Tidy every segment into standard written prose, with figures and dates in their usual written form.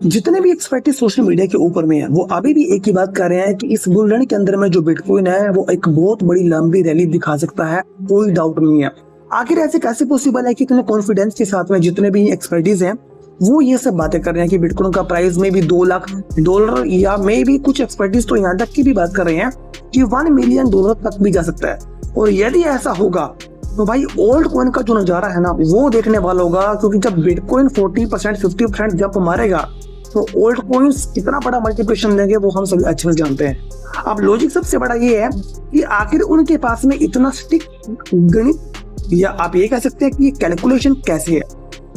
जितने भी expertise social media के ऊपर में है वो अभी भी एक ही बात कर रहे हैं कि इस बुल रन के अंदर में जो बिटकॉइन है वो एक बहुत बड़ी लंबी रैली दिखा सकता है, कोई डाउट नहीं है। आखिर ऐसे कैसे पॉसिबल है कि इतने कॉन्फिडेंस के साथ में जितने भी एक्सपर्टीज हैं वो ये सब बातें कर रहे हैं कि बिटकॉइन का प्राइस में भी $2 लाख या मे भी कुछ एक्सपर्टीज तो यहाँ तक की भी बात कर रहे हैं कि $1 मिलियन तक भी जा सकता है। और यदि ऐसा होगा तो भाई ओल्ड कॉइन का जो नजारा है ना वो देखने वाला होगा, क्योंकि जब बिटकॉइन 40% 50% जंप मारेगा तो ओल्ड कॉइन्स कितना बड़ा मल्टीप्लिकेशन देंगे वो हम सभी अच्छे से जानते हैं। अब लॉजिक सबसे बड़ा ये है कि आखिर उनके पास में इतना स्टिक गणित या आप ये कह सकते हैं कि कैलकुलेशन कैसे है।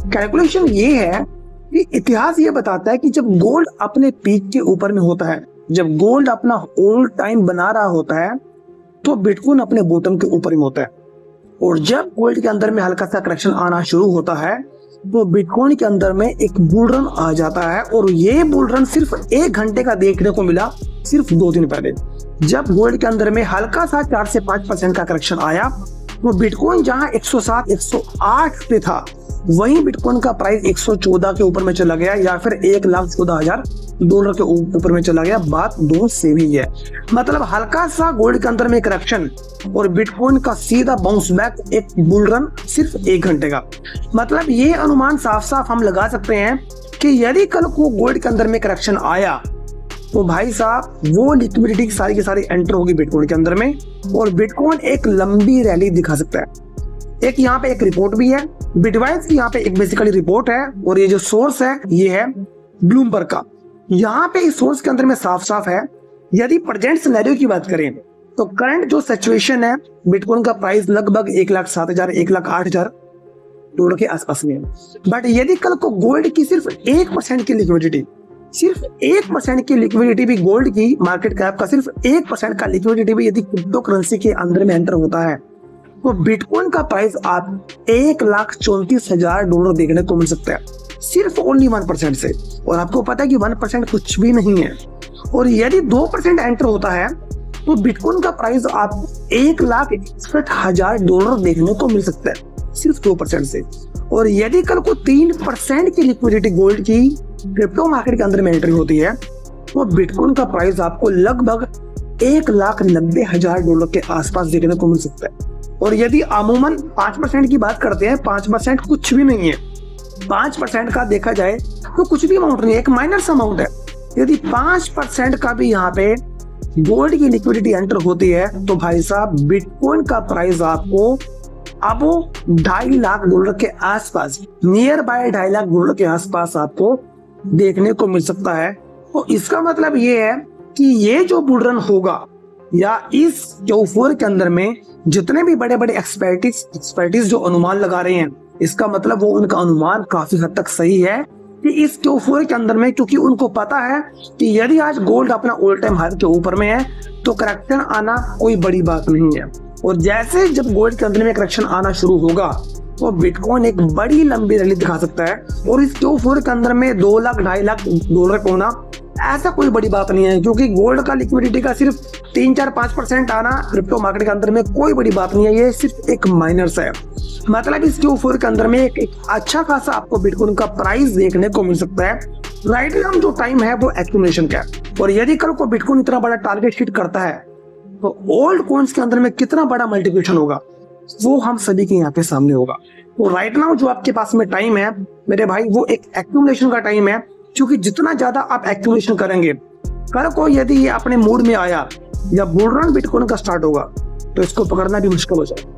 कैलकुलेशन ये है कि इतिहास ये बताता है कि जब गोल्ड अपने पीक के ऊपर में होता है, जब गोल्ड अपना ऑल टाइम बना रहा होता है तो बिटकॉइन अपने बॉटम के ऊपर ही होता है। और जब गोल्ड के अंदर में हल्का सा करेक्शन आना शुरू होता है तो बिटकॉइन के अंदर में एक बुल रन आ जाता है। और ये बुल रन सिर्फ 1 घंटे का देखने को मिला सिर्फ 2 दिन पहले, जब गोल्ड के अंदर में हल्का सा 4 से 5% का करेक्शन आया तो बिटकॉइन जहां 107 108 पे था वहीं बिटकॉइन का प्राइस 114 के ऊपर में चला गया या फिर $1,14,000 के ऊपर में चला गया। बात दोनों सेम ही है। मतलब हल्का सा गोल्ड के अंदर में करेक्शन और बिटकॉइन का सीधा बाउंस बैक, एक बुल रन सिर्फ 1 घंटे का। मतलब ये अनुमान साफ साफ हम लगा सकते हैं कि यदि कल को गोल्ड के अंदर में करेक्शन आया तो भाई साहब वो लिक्विडिटी सारी की सारी एंटर होगी बिटकॉइन के अंदर में और बिटकॉइन एक लंबी रैली दिखा सकता है। एक यहाँ पे एक रिपोर्ट भी है, बिटवाइज की यहाँ पे एक बेसिकली रिपोर्ट है और ये जो सोर्स है ये है ब्लूमबर्ग का। यहाँ पे इस सोर्स के अंदर में साफ साफ है यदि प्रेजेंट सिनेरियो की बात करें तो करंट जो सिचुएशन है बिटकॉइन का प्राइस लगभग $1,07,000 $1,08,000 के आसपास में है। बट यदि कल को गोल्ड की सिर्फ 1% की लिक्विडिटी, सिर्फ 1% की लिक्विडिटी भी गोल्ड की मार्केट कैप का सिर्फ 1% का लिक्विडिटी भी यदि क्रिप्टो करेंसी के अंदर में एंटर होता है तो बिटकॉइन का प्राइस आप $1,34,000 देखने को मिल सकता है, सिर्फ ओनली 1% से। और आपको पता है कि 1% कुछ भी नहीं है। और यदि 2% एंटर होता है तो बिटकॉइन का प्राइस आप $1,61,000 देखने को मिल सकता है, सिर्फ 2% से। और यदि कल को 3% की लिक्विडिटी गोल्ड की क्रिप्टो मार्केट के अंदर में एंट्री होती है तो बिटकॉइन का प्राइस आपको लगभग $1,90,000 के आसपास देखने को मिल सकता है। और यदि अमूमन 5% की बात करते हैं, 5% कुछ भी नहीं है। 5% का देखा जाए तो कुछ भी अमाउंट नहीं है, एक माइनर सा अमाउंट है। यदि 5% का भी यहाँ पे गोल्ड की लिक्विडिटी एंटर होती है तो भाई साहब बिटकॉइन का प्राइस आपको अब $2.5 लाख के आसपास, नियर बाय $2.5 लाख के आसपास आपको देखने को मिल सकता है। तो इसका मतलब ये है कि ये जो बुल रन होगा या इस Q4 के अंदर में जितने भी बड़े बड़े एक्सपर्टीज जो अनुमान लगा रहे हैं, इसका मतलब वो उनका अनुमान काफी हद तक सही है कि इस Q4 के अंदर में, क्योंकि उनको पता है कि यदि आज गोल्ड अपना ऑल टाइम हाई के ऊपर में है तो करेक्शन आना कोई बड़ी बात नहीं है। और जैसे जब गोल्ड के अंदर में करेक्शन आना शुरू होगा तो बिटकॉइन एक बड़ी लंबी रैली दिखा सकता है। और इस Q4 के अंदर में $2 लाख $2.5 लाख होना ऐसा कोई बड़ी बात नहीं है, क्योंकि गोल्ड का लिक्विडिटी का सिर्फ 3-4-5% आना क्रिप्टो मार्केट के अंदर में कोई बड़ी बात नहीं है। ये सिर्फ एक माइनर सा है। मतलब इस Q4 के अंदर में एक अच्छा खासा आपको बिटकॉइन का प्राइस देखने को मिल सकता है। राइट नाउ जो टाइम है वो एक्यूमुलेशन का है। और यदि कल को बिटकॉइन इतना बड़ा टारगेट हिट करता है तो ओल्ड कॉइन्स के अंदर में कितना बड़ा मल्टीप्लिकेशन होगा वो हम सभी के यहाँ पे सामने होगा। तो राइट नाउ जो आपके पास में टाइम है मेरे भाई वो एक एक्यूमुलेशन का टाइम है, क्योंकि जितना ज्यादा आप एक्यूमुलेशन करेंगे, कल को यदि ये अपने मूड में आया या बुल रन बिटकॉइन का स्टार्ट होगा तो इसको पकड़ना भी मुश्किल हो जाएगा।